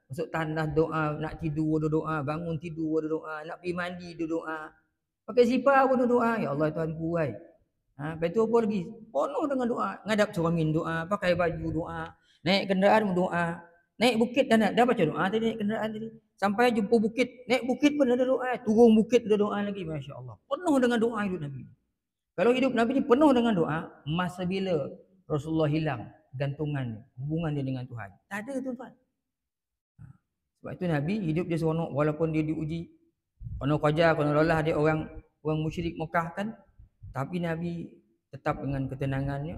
Masuk tandas doa, nak tidur ada doa, bangun tidur ada doa, nak pergi mandi ada doa. Pakai sipar pun ada doa. Ya Allah Tuhanku, hai. Lepas tu apa lagi? Penuh dengan doa. Ngadap cermin doa, pakai baju doa, naik kenderaan doa. Naik bukit dah baca doa tadi, naik kenderaan tadi. Sampai jumpa bukit, naik bukit pun ada doa, turun bukit ada doa lagi, masya-Allah. Penuh dengan doa hidup Nabi. Kalau hidup Nabi ni penuh dengan doa, masa bila Rasulullah hilang gantungan hubungan dia dengan Tuhan? Tak ada, tuan-tuan. Sebab itu Nabi hidup dia seronok walaupun dia diuji. Kono qajar, kono lelah dia orang musyrik Mekah kan. Tapi Nabi tetap dengan ketenangannya.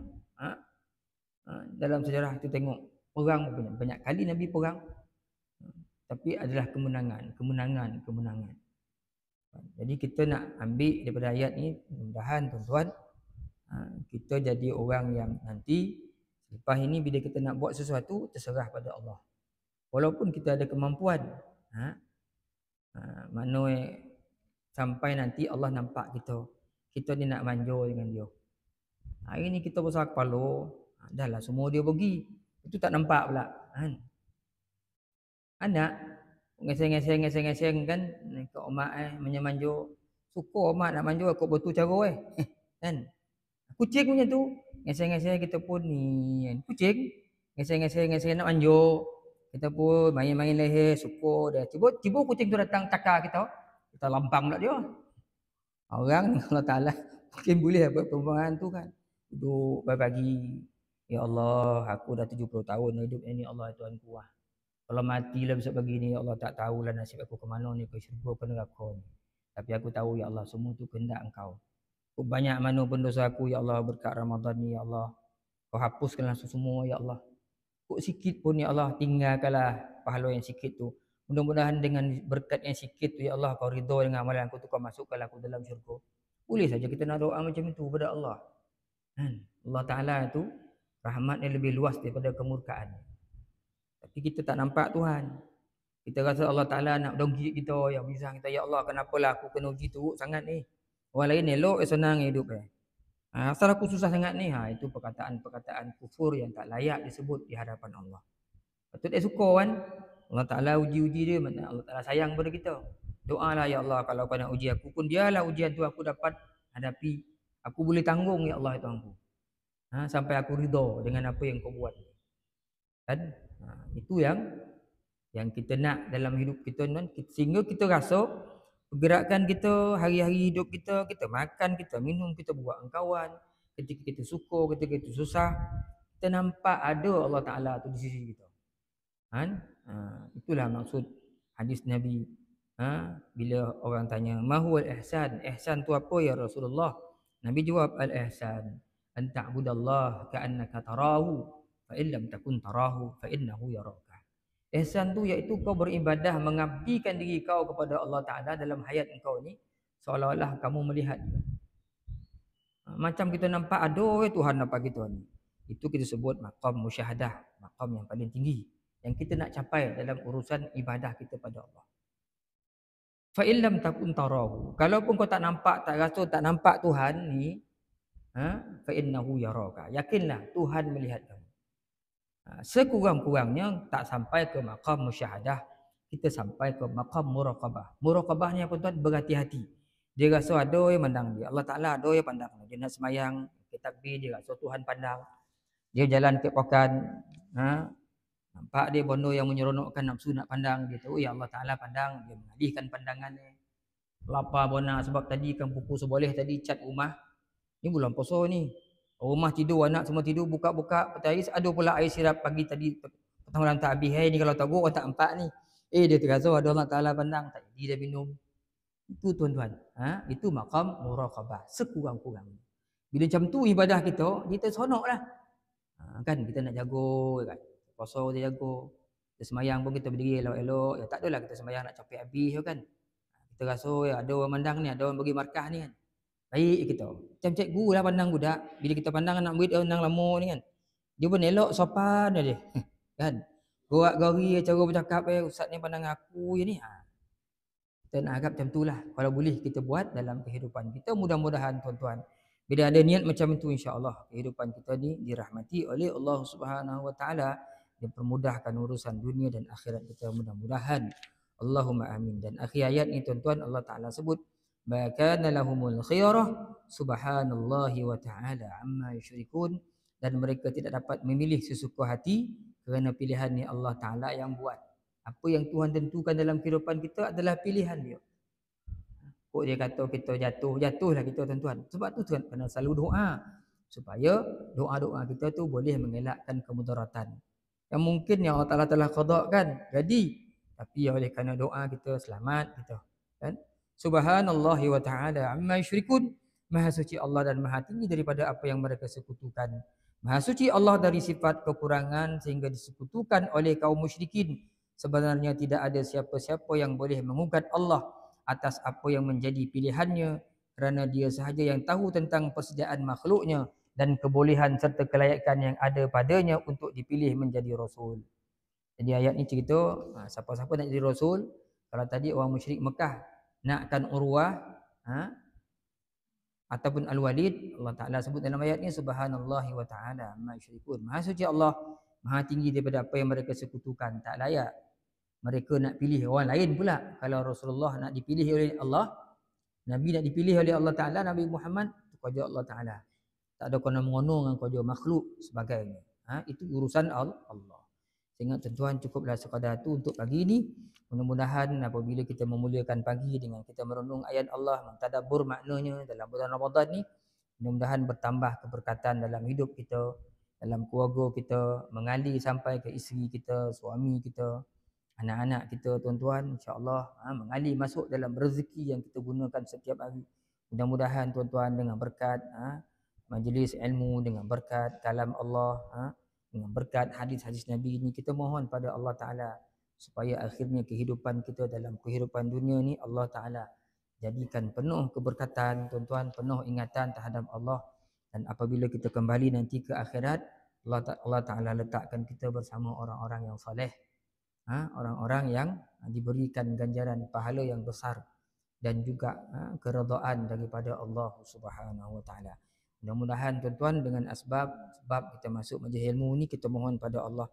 Dalam sejarah itu tengok perang banyak kali Nabi perang. Tapi adalah kemenangan. Jadi kita nak ambil daripada ayat ni, mudah-mudahan tuan-tuan kita jadi orang yang nanti lepas ini bila kita nak buat sesuatu terserah pada Allah. Walaupun kita ada kemampuan, maknanya sampai nanti Allah nampak kita ni nak manjur dengan dia. Hari ni kita besar kepala, dah lah semua dia pergi, itu tak nampak pula kan. Anak ngeseng kan ke mak menyemanjur, suka mak nak manjur aku betul cara kan. Kucing punya tu ngeseng kita pun ni kan. Kucing ngeseng nak manjur, kita pun main-main leher, suka dia. Tiba kucing tu datang takar kita lampang pula dia. Orang Allah Ta'ala mungkin boleh buat perbuatan tu kan. Duduk pagi, ya Allah, aku dah 70 tahun hidup ni, Allah Tuhanku. Kalau matilah besok pagi ni, ya Allah, tak tahulah nasib aku ke mana ni, ke syurga ke neraka ni. Tapi aku tahu, ya Allah, semua tu kehendak Engkau. Banyak mana pun dosa aku, ya Allah, berkat Ramadan ni, ya Allah. Kau hapuskanlah semua, ya Allah. Kok sikit pun, ya Allah, tinggalkanlah pahala yang sikit tu. Mudah-mudahan dengan berkat yang sikit tu, ya Allah, Kau ridha dengan amalan aku tu, Kau masukkanlah aku dalam syurga. Boleh saja kita nak doa macam itu kepada Allah. Allah Ta'ala tu rahmatnya lebih luas daripada kemurkaan. Tapi kita tak nampak Tuhan. Kita rasa Allah Ta'ala nak dongki kita, yang bisa kita, ya Allah, kenapalah aku kena uji teruk sangat ni. Orang lain elok, senang hidup asal aku susah sangat ni. Itu perkataan-perkataan kufur yang tak layak disebut di hadapan Allah. Patut dia suka kan. Allah Ta'ala uji-uji dia, Allah Ta'ala sayang pada kita. Doalah, ya Allah, kalau Kau nak uji aku pun, biarlah ujian tu aku dapat hadapi. Aku boleh tanggung, ya Allah Tuhanku. Sampai aku ridha dengan apa yang Kau buat. Kan? Itu yang kita nak dalam hidup kita, sehingga kita rasa pergerakan kita, hari-hari hidup kita makan, kita minum, kita buat dengan kawan, ketika kita suka, ketika kita susah, kita nampak ada Allah Ta'ala tu di sisi kita. Itulah maksud hadis Nabi. Bila orang tanya, "Mahuwal ihsan?" Ihsan tu apa ya Rasulullah? Nabi jawab, "Al-ihsan an ta'budallah ka'annaka tarahu, fa in lam takun tarahu fa innahu yaraka." Ihsan tu iaitu kau beribadah, mengabdikan diri kau kepada Allah Ta'ala dalam hayat engkau ni seolah-olah kamu melihat dia. Macam kita nampak ada Tuhan nampak kita ni. Itu kita sebut maqam musyahadah, maqam yang paling tinggi yang kita nak capai dalam urusan ibadah kita pada Allah. Fa in lam takun tarahu, kalaupun kau tak nampak, tak rasa, tak nampak Tuhan ni, fa innahu yaraka, yakinlah Tuhan melihat kamu. Sekurang-kurangnya tak sampai ke maqam musyahadah, kita sampai ke maqam muraqabah. Muraqabah ni apa tuan? Berhati-hati. Dia rasa ada yang pandang dia, Allah Ta'ala ada yang pandang dia. Dia nak semayang, takbir, dia rasa Tuhan pandang. Dia jalan ke pokan, nampak dia benda yang menyeronokkan, nafsu nak pandang, dia tahu ya Allah Ta'ala pandang, dia mengalihkan pandangannya. Lapar bona sebab tadi kan pupuk seboleh tadi cat rumah. Ni bulan puasa ni. Rumah tidur, anak semua tidur, buka-buka peti ais, ada pula air sirap pagi tadi petang malam tak habis. Ni kalau tak gua tak empat ni. Dia terasa ada Allah Taala pandang, tak jadi dia minum. Itu tuan-tuan, itu maqam muraqabah sekurang-kurangnya. Bila macam tu ibadah kita seronoklah. Kan kita nak jago kan. Puasa kita jago. Kita semayang pun kita berdiri elok-elok. Ya tak adalah kita semayang nak capek habis kan. Kita rasa ya ada orang mandang ni, ada orang bagi markah ni kan. Baik kita. Macam cikgu lah pandang budak. Bila kita pandang anak murid pandang lama ni kan. Dia pun elok sopan dia. Kan. Gorak-gori cara bercakap ustaz ni pandang aku je ni. Kita nak harap macam itulah. Kalau boleh kita buat dalam kehidupan kita, mudah-mudahan tuan-tuan. Bila ada niat macam itu, insya-Allah kehidupan kita ni dirahmati oleh Allah Subhanahu Wa Taala, dipermudahkan urusan dunia dan akhirat kita, mudah-mudahan. Allahumma amin. Dan akhir ayat ni tuan-tuan, Allah Taala sebut, "Bakana lahumul khiyarah subhanallahi wa ta'ala amma yusyrikun." Dan mereka tidak dapat memilih sesuka hati kerana pilihan ni Allah Taala yang buat. Apa yang Tuhan tentukan dalam kehidupan kita adalah pilihan dia. Kok dia kata kita jatuhlah kita tuan-tuan. Sebab tu Tuhan kena selalu doa supaya doa-doa kita tu boleh mengelakkan kemudaratan. Yang mungkin yang Allah Taala telah qadakan jadi, tapi oleh kerana doa kita selamat kita. Kan? Subhanallahi wa ta'ala amma yusyrikun. Maha suci Allah dan maha tinggi daripada apa yang mereka sekutukan. Maha suci Allah dari sifat kekurangan sehingga disekutukan oleh kaum musyrikin. Sebenarnya tidak ada siapa-siapa yang boleh mengugat Allah atas apa yang menjadi pilihannya, kerana dia sahaja yang tahu tentang persediaan makhluknya dan kebolehan serta kelayakan yang ada padanya untuk dipilih menjadi Rasul. Jadi ayat ni cerita siapa-siapa nak jadi Rasul. Kalau tadi orang musyrik Mekah nakkan Urwah ataupun Al-Walid, Allah Ta'ala sebut dalam ayat ni subhanallahi wa ta'ala amma yusyrikun. Maha suci Allah, maha tinggi daripada apa yang mereka sekutukan. Tak layak mereka nak pilih orang lain pula. Kalau Rasulullah nak dipilih oleh Allah, Nabi nak dipilih oleh Allah Ta'ala, Nabi Muhammad kerja Allah Ta'ala. Tak ada kena mengonong dengan kerja makhluk sebagainya. Itu urusan Allah. Sehingga tuan-tuan cukuplah sekadar itu untuk pagi ini. Mudah-mudahan apabila kita memuliakan pagi dengan kita merenung ayat Allah, mentadabbur maknanya dalam bulan Ramadan ni, mudah-mudahan bertambah keberkatan dalam hidup kita, dalam keluarga kita, mengalir sampai ke isteri kita, suami kita, anak-anak kita tuan-tuan, insya-Allah mengalir masuk dalam rezeki yang kita gunakan setiap hari. Mudah-mudahan tuan-tuan dengan berkat majlis ilmu, dengan berkat kalam Allah, dengan berkat hadis-hadis Nabi ini, kita mohon pada Allah Ta'ala supaya akhirnya kehidupan kita dalam kehidupan dunia ni Allah Ta'ala jadikan penuh keberkatan tuan-tuan, penuh ingatan terhadap Allah. Dan apabila kita kembali nanti ke akhirat, Allah Ta'ala letakkan kita bersama orang-orang yang soleh, orang-orang yang diberikan ganjaran pahala yang besar dan juga keredaan daripada Allah Subhanahu Wa Taala. Mudah-mudahan tuan-tuan dengan sebab kita masuk majlis ilmu ni, kita mohon pada Allah,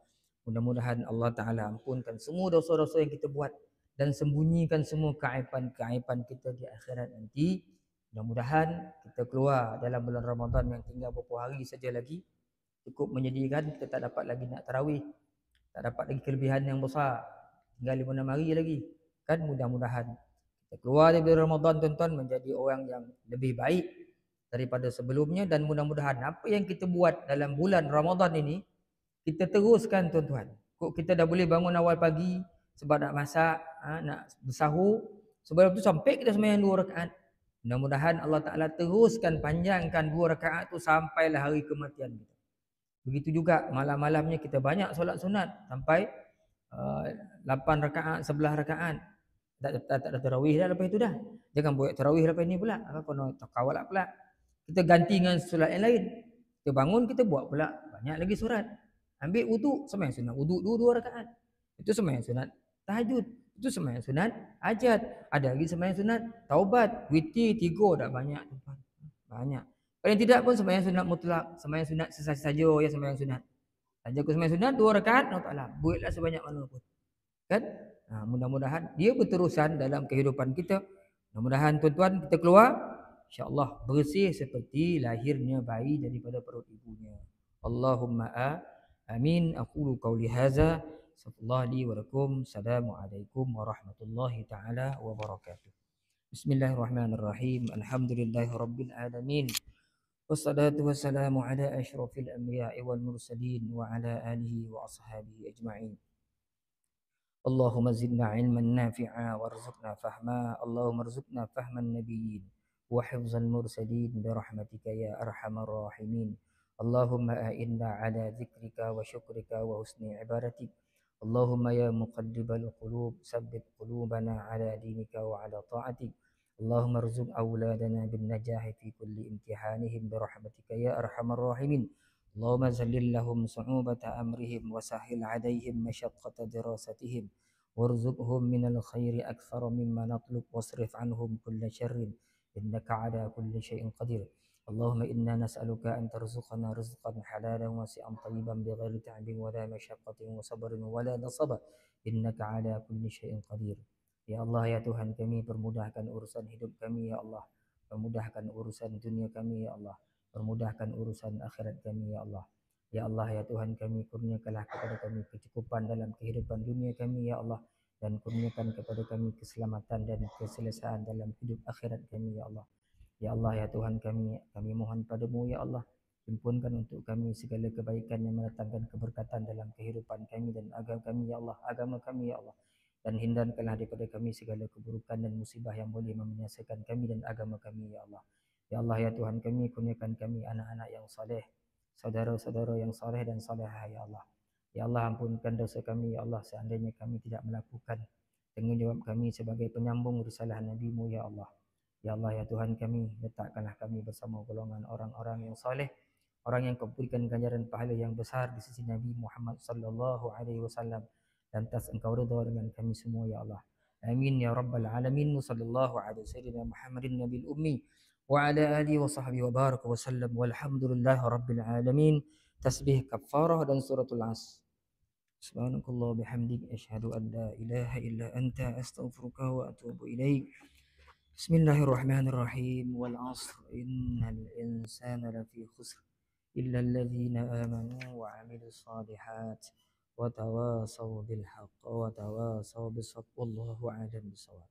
mudah-mudahan Allah Taala ampunkan semua dosa-dosa yang kita buat dan sembunyikan semua keaiban-keaiban kita di akhirat nanti. Mudah-mudahan kita keluar dalam bulan Ramadan yang tinggal beberapa hari saja lagi, cukup menyedihkan, kita tak dapat lagi nak tarawih, tak dapat lagi kelebihan yang besar, tinggal 5-6 hari lagi kan. Mudah-mudahan kita keluar dari Ramadan tuan-tuan menjadi orang yang lebih baik daripada sebelumnya. Dan mudah-mudahan apa yang kita buat dalam bulan Ramadan ini kita teruskan tuan-tuan. Kok kita dah boleh bangun awal pagi sebab nak masak, nak bersahur, sebelum tu sampai kita sembahyang 2 rakaat. Mudah-mudahan Allah Ta'ala teruskan panjangkan 2 rakaat tu sampailah hari kematian kita. Begitu juga malam-malamnya kita banyak solat sunat sampai 8 rakaat, 11 rakaat. Tak ada tarawih dah lepas itu dah. Jangan buat tarawih lepas ni pula. Kena kawal pula. Kita ganti dengan solat yang lain. Kita bangun, kita buat pula banyak lagi surat. Ambil wuduk, sembahyang sunat wuduk 2 rakaat. Itu sembahyang sunat tahajud. Itu sembahyang sunat hajat. Ada lagi sembahyang sunat taubat, witir 3 dah banyak tuan. Banyak. Paling tidak pun sembahyang sunat mutlak, sembahyang sunat sesaja ya, sembahyang sunat. Saja aku sembahyang sunat 2 rakaat, Allah Taala buatlah sebanyak mana pun. Kan? Mudah-mudahan dia berterusan dalam kehidupan kita. Mudah-mudahan tuan-tuan kita keluar insya-Allah bersih seperti lahirnya bayi daripada perut ibunya. Allahumma amin. Aqulu qauli hadza, sallallahu alaihi wa lakum. Assalamualaikum warahmatullahi taala wabarakatuh. Bismillahirrahmanirrahim. Alhamdulillahirabbil alamin. والصلاة والسلام على أشرف الأنبياء والمرسلين وعلى آله وأصحابه أجمعين. اللهم زدنا علما نافعا وارزقنا فهما. اللهم ارزقنا فهم النبيين وحفظ المرسلين برحمتك يا أرحم الراحمين. اللهم أئنا على ذكرك وشكرك وحسن عبادتك. اللهم يا مقلب القلوب ثبت قلوبنا على دينك وعلى طاعتك. اللهم ارزق أولادنا بالنجاح في كل امتحانهم برحمتك يا أرحم الراحمين. اللهم ذلل لهم صعوبة أمرهم وسهل عليهم مشقة دراستهم وارزقهم من الخير أكثر مما نطلب واصرف عنهم كل شر إنك على كل شيء قدير. اللهم إنا نسألك أن ترزقنا رزقا حلالا واسعا طيبا بغير تعب ولا مشقة وصبر ولا نصب إنك على كل شيء قدير. Ya Allah, ya Tuhan kami, permudahkan urusan hidup kami ya Allah, permudahkan urusan dunia kami ya Allah, permudahkan urusan akhirat kami ya Allah. Ya Allah, ya Tuhan kami, kurniakanlah kepada kami kecukupan dalam kehidupan dunia kami ya Allah, dan kurniakan kepada kami keselamatan dan keselesaan dalam hidup akhirat kami ya Allah. Ya Allah, ya Tuhan kami mohon padamu ya Allah, himpunkan untuk kami segala kebaikan yang mendatangkan keberkatan dalam kehidupan kami dan agama kami ya Allah, agama kami ya Allah, dan hindarkanlah daripada kami segala keburukan dan musibah yang boleh membinasakan kami dan agama kami ya Allah. Ya Allah, ya Tuhan kami, kurniakan kami anak-anak yang saleh, saudara-saudara yang saleh dan salehah ya Allah. Ya Allah, ampunkan dosa kami ya Allah, seandainya kami tidak melakukan tanggungjawab kami sebagai penyambung risalah Nabi-Mu ya Allah. Ya Allah, ya Tuhan kami, letakkanlah kami bersama golongan orang-orang yang saleh, orang yang kau berikan ganjaran pahala yang besar di sisi Nabi Muhammad sallallahu alaihi wasallam. Lantas engkau redha dengan kami semua ya Allah. Amin ya rabbal alamin. Sallallahu alaihi sayyidina Muhammadin nabil ummi wa ala alihi wa sahbihi wa baraka wa sallam walhamdulillahi rabbil alamin. Tasbih kafarah dan suratul As. Subhanakallah bihamdik asyhadu an la ilaha illa anta astaghfiruka wa atubu ilaik. Bismillahirrahmanirrahim. Wal 'asr innal insana lafi khusr إلا الذين آمنوا وعملوا الصالحات وتواصوا بالحق وتواصوا بالصبر والله أعلم بالصواب.